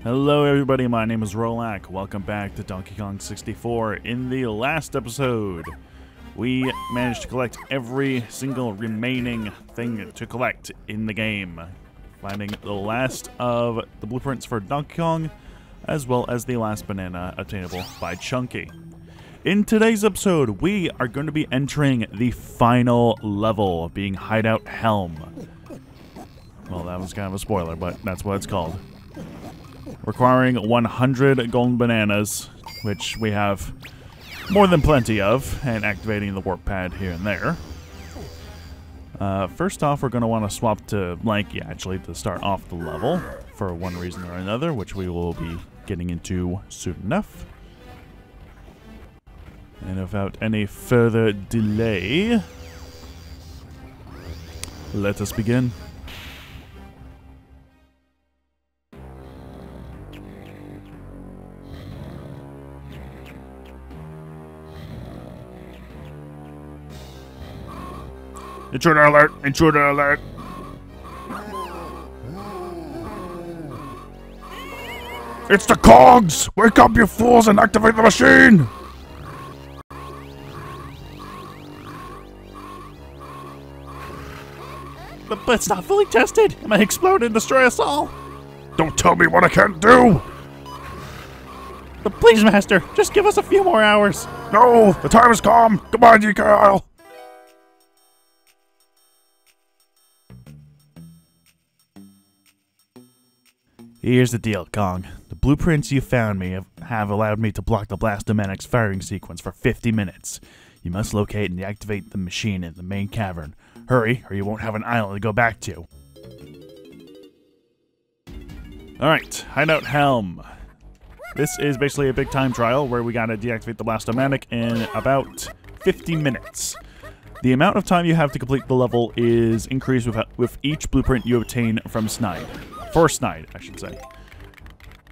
Hello everybody, my name is Rolak. Welcome back to Donkey Kong 64. In the last episode, we managed to collect every single remaining thing to collect in the game, finding the last of the blueprints for Donkey Kong, as well as the last banana obtainable by Chunky. In today's episode, we are going to be entering the final level, being Hideout Helm. Well, that was kind of a spoiler, but that's what it's called. Requiring 100 golden bananas, which we have more than plenty of, and activating the warp pad here and there. First off, we're going to want to swap to Lanky, actually, to start off the level, for one reason or another, which we will be getting into soon enough. And without any further delay, let us begin. Intruder alert! Intruder alert! It's the Kongs! Wake up, you fools, and activate the machine! But it's not fully tested! It might explode and destroy us all! Don't tell me what I can't do! But please, Master, just give us a few more hours! No! The time has come! Come on, Crocodile Isle! Here's the deal, Kong. The blueprints you found me have allowed me to block the Blast-O-Matic's firing sequence for 50 minutes. You must locate and deactivate the machine in the main cavern. Hurry, or you won't have an island to go back to. Alright, Hideout Helm. This is basically a big time trial where we gotta deactivate the Blast-O-Matic in about 50 minutes. The amount of time you have to complete the level is increased with each blueprint you obtain from Snide. For Snide, I should say.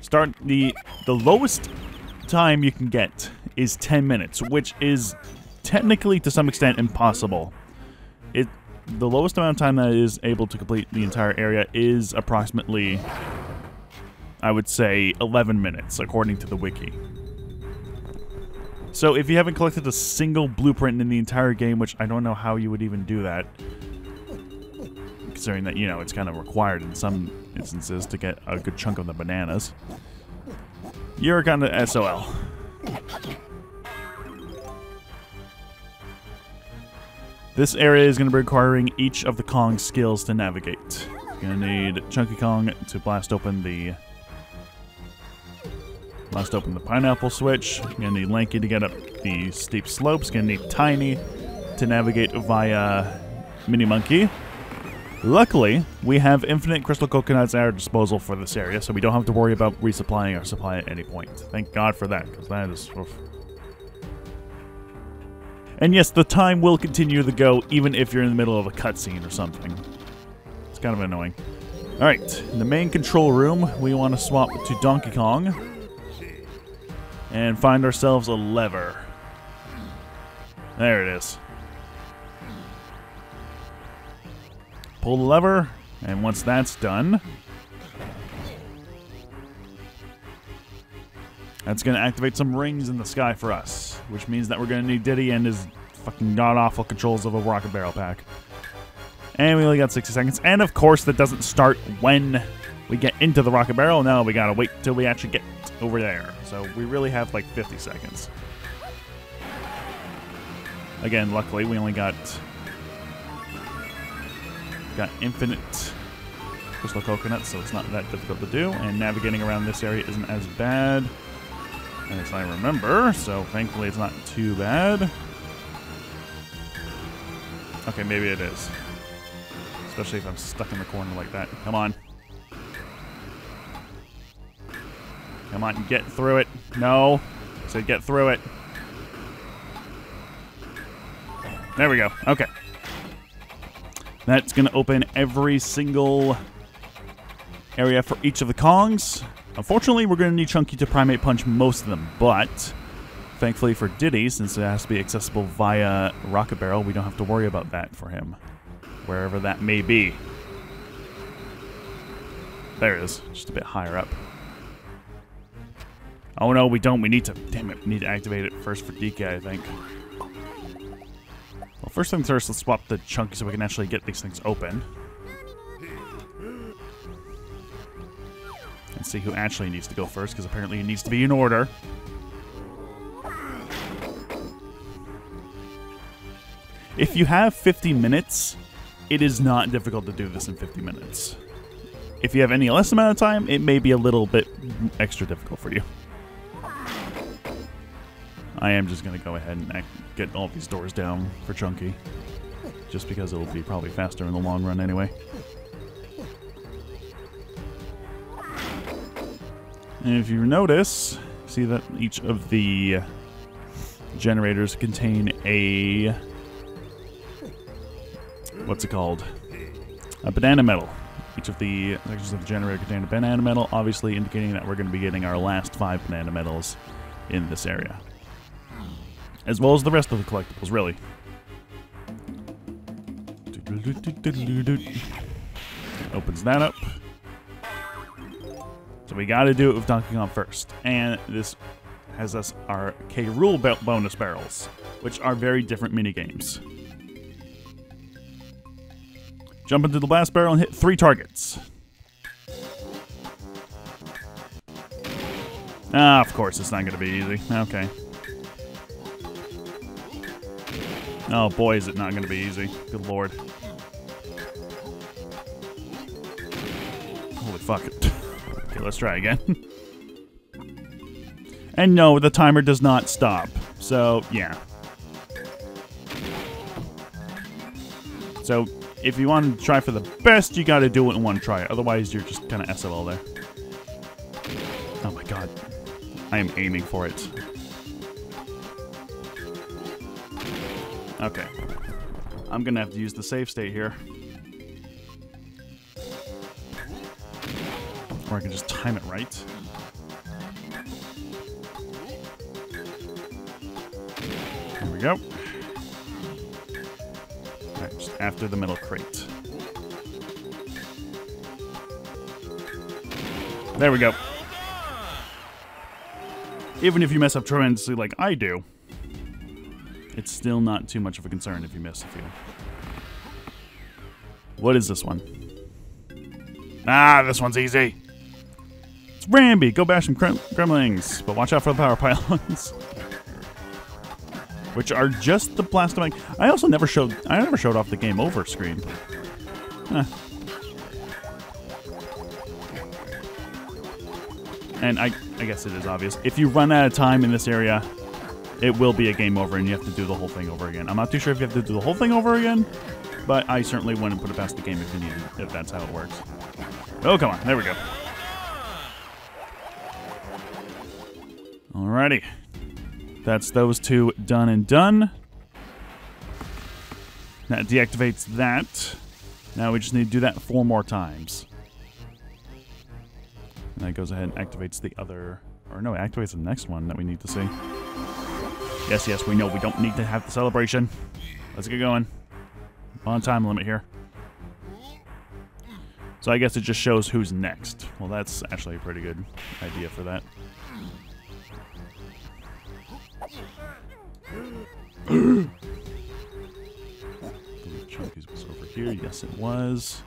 The lowest time you can get is 10 minutes, which is technically to some extent impossible. The lowest amount of time that is able to complete the entire area is approximately, I would say, 11 minutes, according to the wiki. So if you haven't collected a single blueprint in the entire game, which I don't know how you would even do that, considering that, you know, it's kind of required in some instances to get a good chunk of the bananas, you're kind of SOL. This area is going to be requiring each of the Kong skills to navigate. You're going to need Chunky Kong to blast open the pineapple switch. You're going to need Lanky to get up the steep slopes. You're going to need Tiny to navigate via Mini Monkey. Luckily, we have infinite crystal coconuts at our disposal for this area, so we don't have to worry about resupplying our supply at any point. Thank God for that, because that is... oof. And yes, the time will continue to go, even if you're in the middle of a cutscene or something. It's kind of annoying. Alright, in the main control room, we want to swap to Donkey Kong and find ourselves a lever. There it is. Pull the lever, and once that's done, that's going to activate some rings in the sky for us, which means that we're going to need Diddy and his fucking god-awful controls of a rocket barrel pack. And we only got 60 seconds, and of course that doesn't start when we get into the rocket barrel. No, we gotta wait till we actually get over there. So we really have like 50 seconds. Again, luckily we only got infinite crystal coconuts, so it's not that difficult to do, and navigating around this area isn't as bad as I remember, so thankfully it's not too bad. Okay, maybe it is. Especially if I'm stuck in the corner like that. Come on. Come on, get through it. No. I said get through it. There we go. Okay. That's going to open every single area for each of the Kongs. Unfortunately, we're going to need Chunky to Primate Punch most of them, but thankfully for Diddy, since it has to be accessible via Rocket Barrel, we don't have to worry about that for him, wherever that may be. There it is, just a bit higher up. Oh no, we don't. We need to... Damn it. We need to activate it first for DK, I think. Well, first things first, let's swap the chunky so we can actually get these things open. And see who actually needs to go first, because apparently it needs to be in order. If you have 50 minutes, it is not difficult to do this in 50 minutes. If you have any less amount of time, it may be a little bit extra difficult for you. I am just going to go ahead and get all these doors down for Chunky. Just because it'll be probably faster in the long run anyway. And if you notice, see that each of the generators contain a... What's it called? A banana medal. Each of the sections of the generator contain a banana medal, obviously indicating that we're going to be getting our last 5 banana medals in this area. As well as the rest of the collectibles, really. Opens that up. So we got to do it with Donkey Kong first. And this has us our K-Rool bonus barrels, which are very different minigames. Jump into the blast barrel and hit 3 targets. Ah, of course, it's not going to be easy. Okay. Oh boy, is it not going to be easy. Good lord. Holy fuck it. Okay, let's try again. And no, the timer does not stop. So, yeah. So, if you want to try for the best, you got to do it in one try. Otherwise, you're just kind of SOL there. Oh my god. I am aiming for it. Okay. I'm going to have to use the save state here. Or I can just time it right. There we go. Alright, just after the middle crate. There we go. Even if you mess up tremendously like I do, it's still not too much of a concern if you miss a few. What is this one? Ah, this one's easy. It's Ramby. Go bash some gremlings, but watch out for the power pylons, which are just the Blast-O-Matic. I never showed off the game over screen. Huh. And I guess it is obvious. If you run out of time in this area, it will be a game over and you have to do the whole thing over again. I'm not too sure if you have to do the whole thing over again, but I certainly wouldn't put it past the game if you need it, if that's how it works. Oh, come on. There we go. Alrighty. That's those 2 done and done. That deactivates that. Now we just need to do that 4 more times. And that goes ahead and activates the other... Or no, it activates the next one that we need to see. Yes, we know we don't need to have the celebration. Let's get going. On time limit here. So I guess it just shows who's next. Well, that's actually a pretty good idea for that. Chunky's was over here. Yes, it was.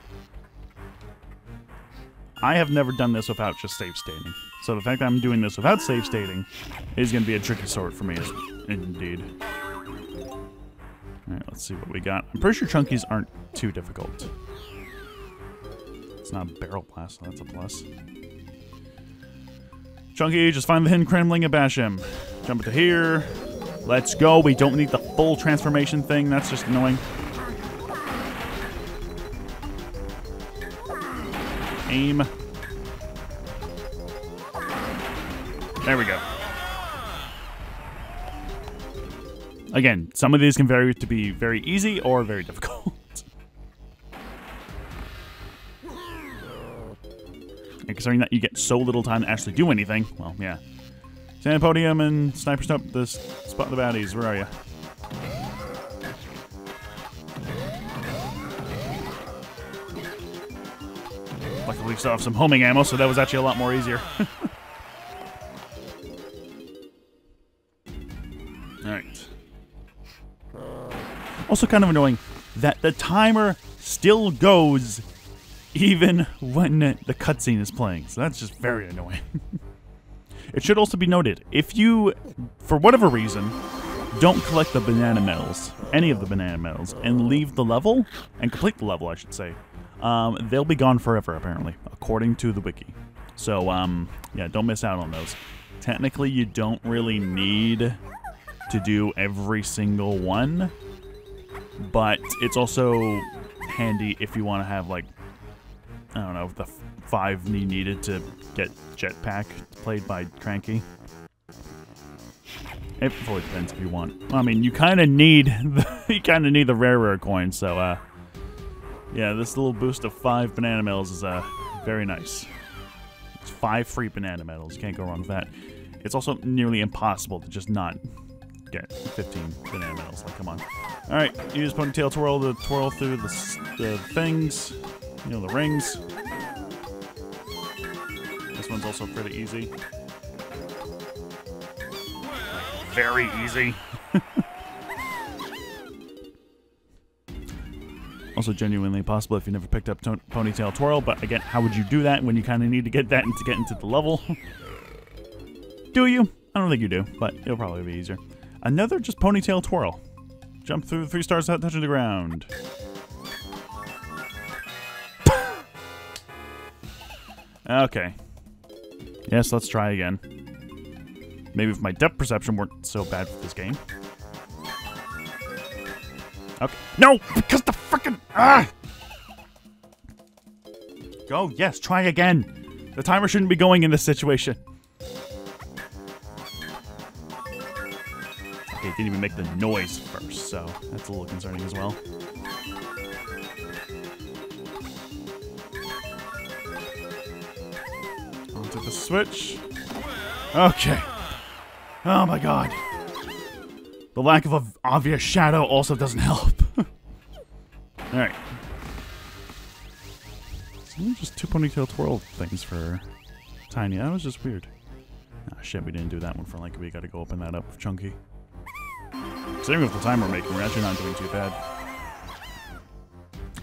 I have never done this without just save stating. So the fact that I'm doing this without save stating is going to be a tricky sort for me, indeed. Alright, let's see what we got. I'm pretty sure Chunkies aren't too difficult. It's not a barrel blast, so that's a plus. Chunky, just find the hidden Kremling and bash him. Jump into here. Let's go. We don't need the full transformation thing. That's just annoying. Aim. There we go. Again, some of these can vary to be very easy or very difficult. And considering that you get so little time to actually do anything, well, yeah. Stand on podium and sniper spot the baddies. Where are you? Luckily we still have some homing ammo, so that was actually a lot more easier. Alright. Also kind of annoying that the timer still goes even when the cutscene is playing. So that's just very annoying. It should also be noted, if you, for whatever reason, don't collect the banana medals, any of the banana medals, and leave the level, and complete the level, I should say, they'll be gone forever, apparently, according to the wiki. So, yeah, don't miss out on those. Technically, you don't really need to do every single one, but it's also handy if you want to have, like, I don't know, the 5 needed to get Jetpack played by Cranky. It fully depends if you want. Well, I mean, you kind of need the rare coin. So, yeah, this little boost of 5 banana medals is very nice. It's 5 free banana medals. You can't go wrong with that. It's also nearly impossible to just not get 15 banana medals. Like, come on. All right, use Ponytail Twirl to twirl through the things. You know, the rings. This one's also pretty easy. Very easy. Also genuinely possible if you never picked up Ponytail Twirl, but again, how would you do that when you kind of need to get that to get into the level? Do you? I don't think you do, but it'll probably be easier. Another just Ponytail Twirl. Jump through 3 stars without touching the ground. Okay. Yes, let's try again. Maybe if my depth perception weren't so bad for this game. Okay. No! Because the frickin'... Ah! Go. Yes, try again. The timer shouldn't be going in this situation. Okay, it didn't even make the noise first, so that's a little concerning as well. Onto the switch. Okay. Oh my god. The lack of an obvious shadow also doesn't help. Alright. So just 2 Ponytail Twirl things for Tiny. That was just weird. Ah, shit, we didn't do that one for Link. We gotta go open that up with Chunky. Same with the time we're making. We're actually not doing too bad.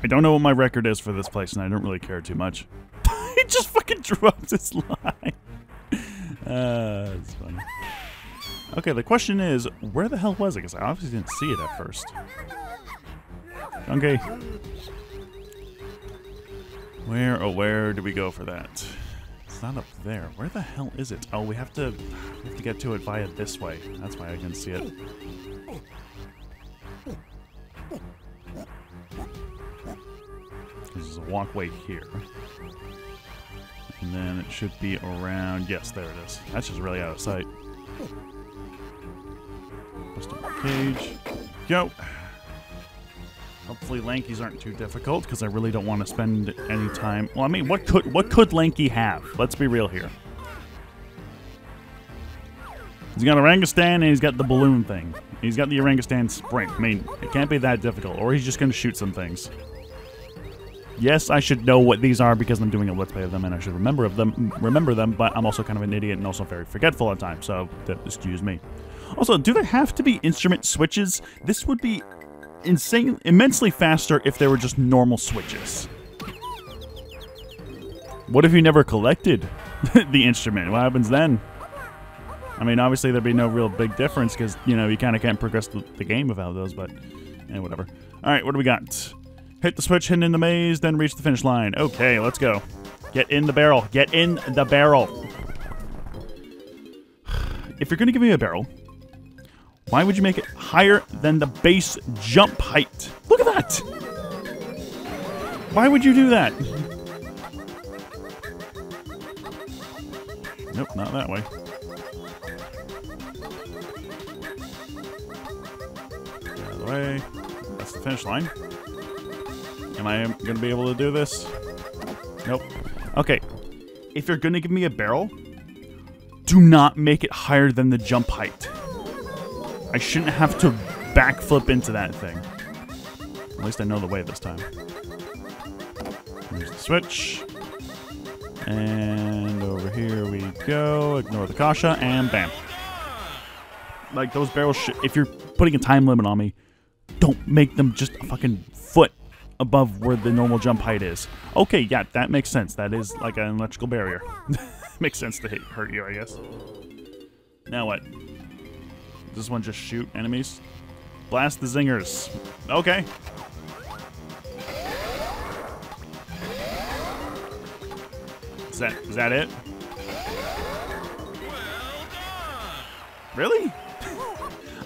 I don't know what my record is for this place, and I don't really care too much. He just fucking dropped his line. That's funny. Okay, the question is, where the hell was it? Because I obviously didn't see it at first. Okay. Where do we go for that? It's not up there. Where the hell is it? Oh, we have to get to it via this way. That's why I can see it. There's a walkway here. And then it should be around... Yes, there it is. That's just really out of sight. Bust up the cage. Go! Hopefully Lankies aren't too difficult, because I really don't want to spend any time... Well, I mean, what could Lanky have? Let's be real here. He's got Orangutan, and he's got the balloon thing. He's got the Orangutan sprint. I mean, it can't be that difficult, or he's just going to shoot some things. Yes, I should know what these are because I'm doing a Let's Play of them, and I should remember them, but I'm also kind of an idiot and also very forgetful at times, so excuse me. Also, do there have to be instrument switches? This would be immensely faster if there were just normal switches. What if you never collected the instrument? What happens then? I mean, obviously there'd be no real big difference because, you know, you kind of can't progress the game without those, but whatever. All right, what do we got? Hit the switch, hidden in the maze, then reach the finish line. Okay, let's go. Get in the barrel. Get in the barrel. If you're going to give me a barrel, why would you make it higher than the base jump height? Look at that! Why would you do that? Nope, not that way. Get out of the way. That's the finish line. Am I going to be able to do this? Nope. Okay. If you're going to give me a barrel, do not make it higher than the jump height. I shouldn't have to backflip into that thing. At least I know the way this time. There's the switch. And over here we go. Ignore the Kasha, and bam. like those barrels, if you're putting a time limit on me, don't make them just a fucking foot above where the normal jump height is. Okay, yeah, that makes sense. That is like an electrical barrier. Makes sense to hurt you, I guess. Now what? Does this one just shoot enemies? Blast the zingers. Okay. Is that it? Really?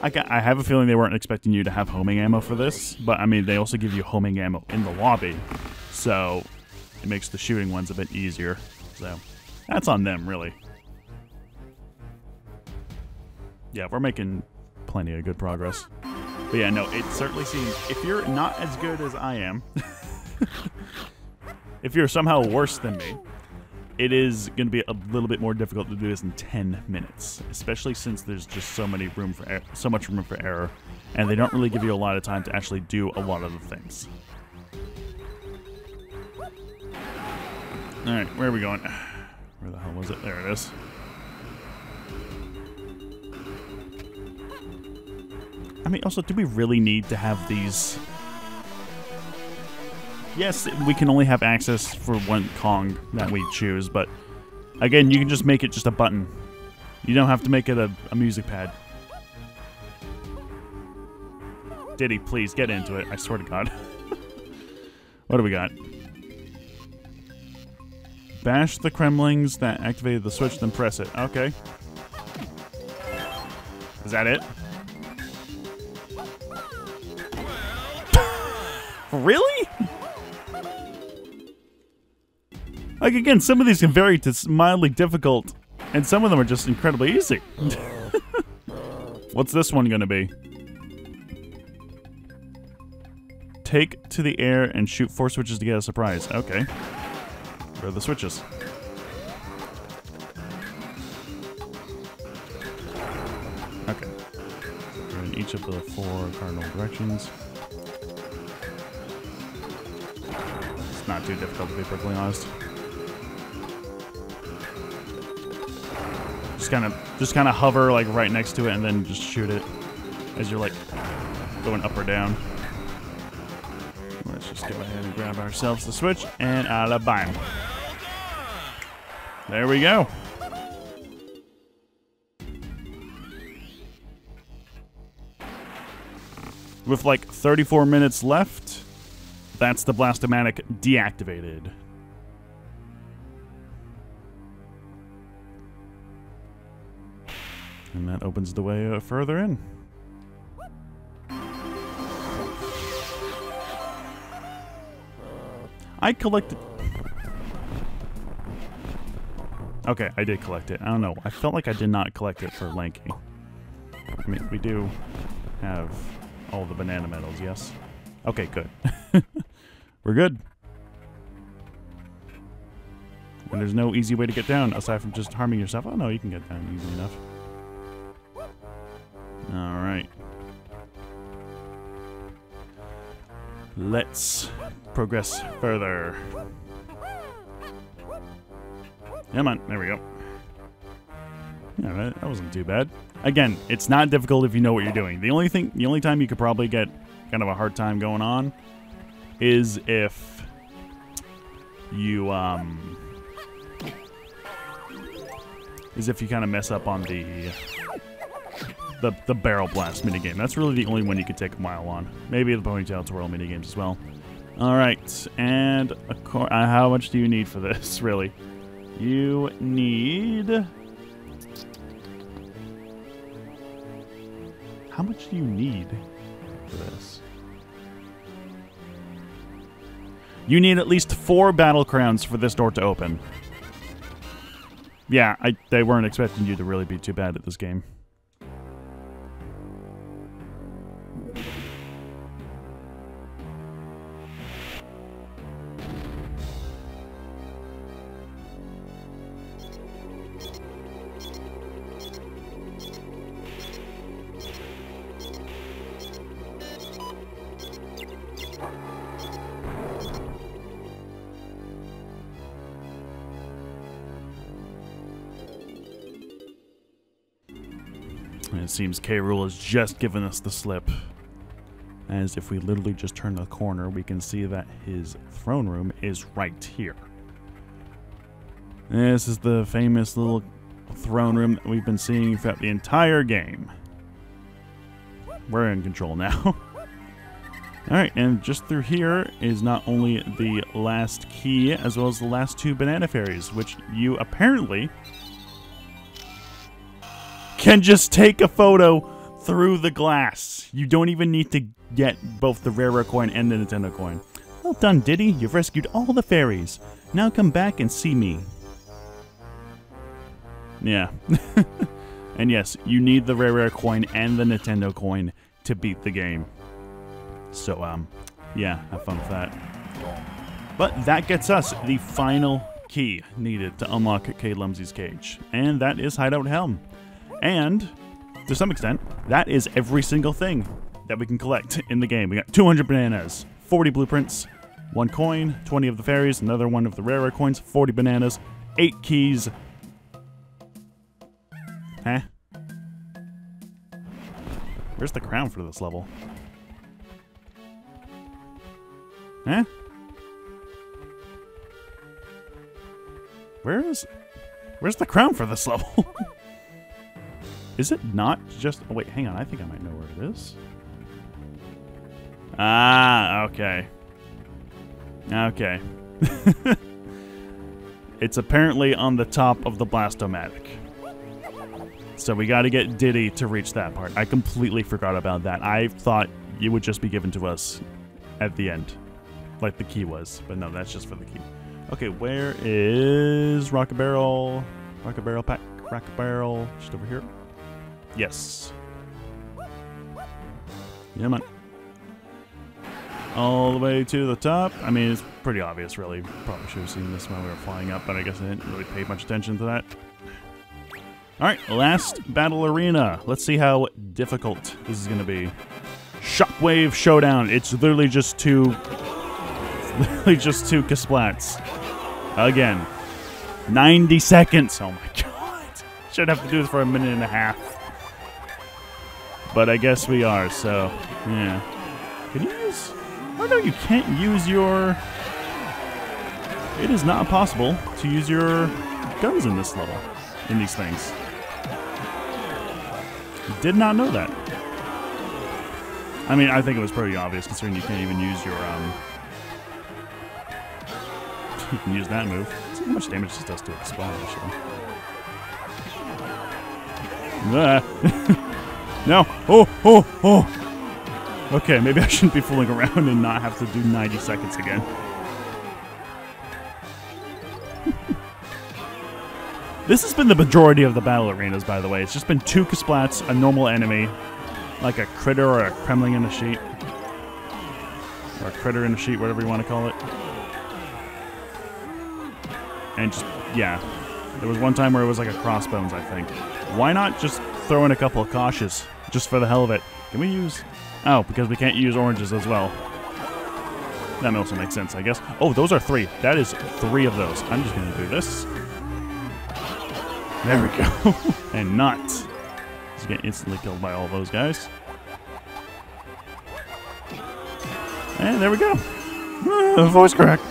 I have a feeling they weren't expecting you to have homing ammo for this, but I mean, they also give you homing ammo in the lobby, so it makes the shooting ones a bit easier. So that's on them, really. Yeah, we're making plenty of good progress. But yeah, no, it certainly seems, if you're not as good as I am, if you're somehow worse than me, it is going to be a little bit more difficult to do this in 10 minutes, especially since there's just so much room for error, and they don't really give you a lot of time to actually do a lot of the things. All right, where are we going? Where the hell was it? There it is. I mean, also, do we really need to have these? Yes, we can only have access for one Kong that we choose, but again, you can just make it just a button. You don't have to make it a music pad. Diddy, please get into it. I swear to God. What do we got? Bash the Kremlings that activated the switch, then press it. Okay. Is that it? Really? Like, again, some of these can vary to mildly difficult, and some of them are just incredibly easy. What's this one gonna be? Take to the air and shoot 4 switches to get a surprise. Okay. Where are the switches? Okay. We're in each of the 4 cardinal directions. It's not too difficult, to be perfectly honest. Just kind of hover like right next to it and then just shoot it as you're like going up or down. Let's just go ahead and grab ourselves the switch and bam. There we go. With like 34 minutes left, that's the Blast-O-Matic deactivated. And that opens the way further in. I collected... Okay, I did collect it. I don't know. I felt like I did not collect it for Lanky. I mean, we do have all the banana medals, yes? Okay, good. We're good. And there's no easy way to get down aside from just harming yourself. Oh no, you can get down easily enough. Alright. Let's progress further. Come on, there we go. Yeah, that wasn't too bad. Again, it's not difficult if you know what you're doing. The only time you could probably get kind of a hard time going on is if you kind of mess up on the barrel blast minigame. That's really the only one you could take a mile on. Maybe the ponytail twirl minigames as well. All right, and how much do you need for this? Really, you need. How much do you need for this? You need at least 4 battle crowns for this door to open. Yeah, they weren't expecting you to really be too bad at this game. And it seems K. Rool has just given us the slip. As if we literally just turn the corner, we can see that his throne room is right here. This is the famous little throne room that we've been seeing throughout the entire game. We're in control now. Alright, and just through here is not only the last key, as well as the last 2 banana fairies, which you apparently can just take a photo through the glass. You don't even need to get both the rare coin and the Nintendo coin. Well done, Diddy. You've rescued all the fairies. Now come back and see me. Yeah. And yes, you need the rare coin and the Nintendo coin to beat the game. So, yeah, have fun with that. But that gets us the final key needed to unlock K. Lumsey's cage. And that is Hideout Helm. And, to some extent, that is every single thing that we can collect in the game. We got 200 bananas, 40 blueprints, 1 coin, 20 of the fairies, another 1 of the rare coins, 40 bananas, 8 keys. Huh? Where's the crown for this level? Huh? Where's the crown for this level? Is it not just... Oh, wait, hang on. I think I might know where it is. Ah, okay. Okay. It's apparently on the top of the Blast-O-Matic. So we got to get Diddy to reach that part. I completely forgot about that. I thought it would just be given to us at the end, like the key was. But no, that's just for the key. Okay, where is Rocket Barrel? Rocket Barrel pack? Rocket Barrel, just over here. Yes. Yeah, man. All the way to the top. I mean, it's pretty obvious, really. Probably should have seen this when we were flying up, but I guess I didn't really pay much attention to that. Alright, last battle arena. Let's see how difficult this is going to be. Shockwave Showdown. It's literally just two Kasplats. Again. 90 seconds. Oh my god. Should have to do this for a minute and a half. But I guess we are, so yeah. Can you use... Oh no, you can't use your... It is not possible to use your guns in this level. In these things. Did not know that. I mean, I think it was pretty obvious considering you can't even use your, You can use that move. Let's see how much damage this does to a spawn, actually. No! Oh! Okay, maybe I shouldn't be fooling around and not have to do 90 seconds again. This has been the majority of the battle arenas, by the way. It's just been 2 Kasplats, a normal enemy, like a critter or a Kremling in a sheet. Or a critter in a sheet, whatever you want to call it. And just, yeah. There was one time where it was like a crossbones, I think. Why not just throw in a couple of cautious, just for the hell of it? Can we use... Oh, because we can't use oranges as well. That also makes sense, I guess. Oh, those are 3. That is 3 of those. I'm just going to do this. There we go. And not. Just get instantly killed by all those guys. And there we go. Voice correct.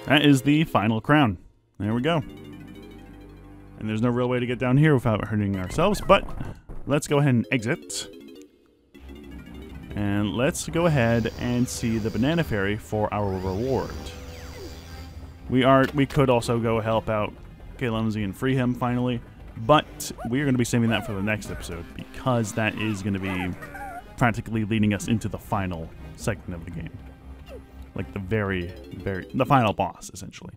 That is the final crown. There we go. And there's no real way to get down here without hurting ourselves, but let's go ahead and exit. And let's go ahead and see the Banana Fairy for our reward. We could also go help out K. Lumsey and free him finally, but we're going to be saving that for the next episode because that is going to be practically leading us into the final segment of the game. Like the final boss, essentially.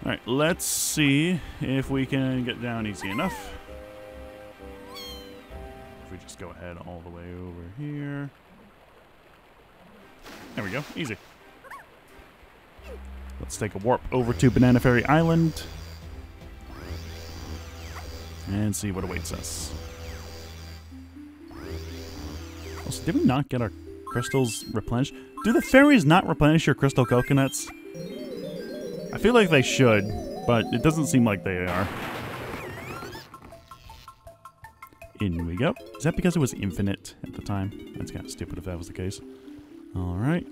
Alright, let's see if we can get down easy enough. If we just go ahead all the way over here. There we go, easy. Let's take a warp over to Banana Fairy Island. And see what awaits us. Also, did we not get our crystals replenished? Do the fairies not replenish your crystal coconuts? I feel like they should. but it doesn't seem like they are. In we go. Is that because it was infinite at the time? That's kind of stupid if that was the case. Alright.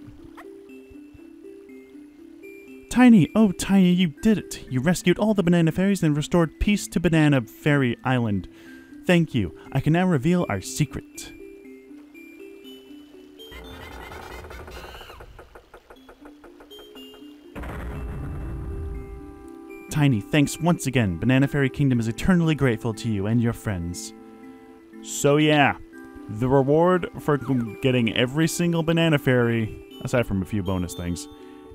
Tiny! Oh, Tiny, you did it! You rescued all the banana fairies and restored peace to Banana Fairy Island. Thank you. I can now reveal our secret. Tiny, thanks once again. Banana Fairy Kingdom is eternally grateful to you and your friends. So yeah, the reward for getting every single banana fairy, aside from a few bonus things,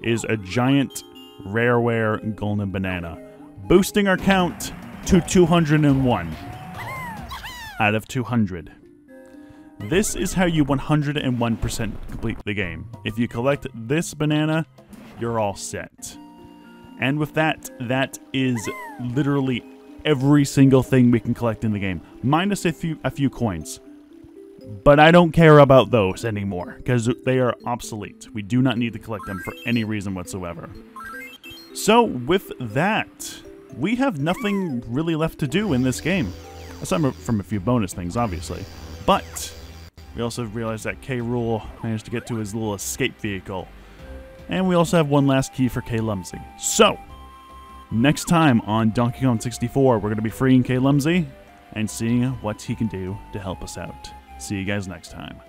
is a giant rareware golden banana, boosting our count to 201 out of 200. This is how you 101% complete the game. If you collect this banana, you're all set. And with that, that is literally every single thing we can collect in the game, minus a few coins. But I don't care about those anymore, because they are obsolete. We do not need to collect them for any reason whatsoever. So, with that, we have nothing really left to do in this game. Aside from a few bonus things, obviously. But we also realized that K. Rool managed to get to his little escape vehicle. And we also have one last key for K. Lumsy. So, next time on Donkey Kong 64, we're going to be freeing K. Lumsy and seeing what he can do to help us out. See you guys next time.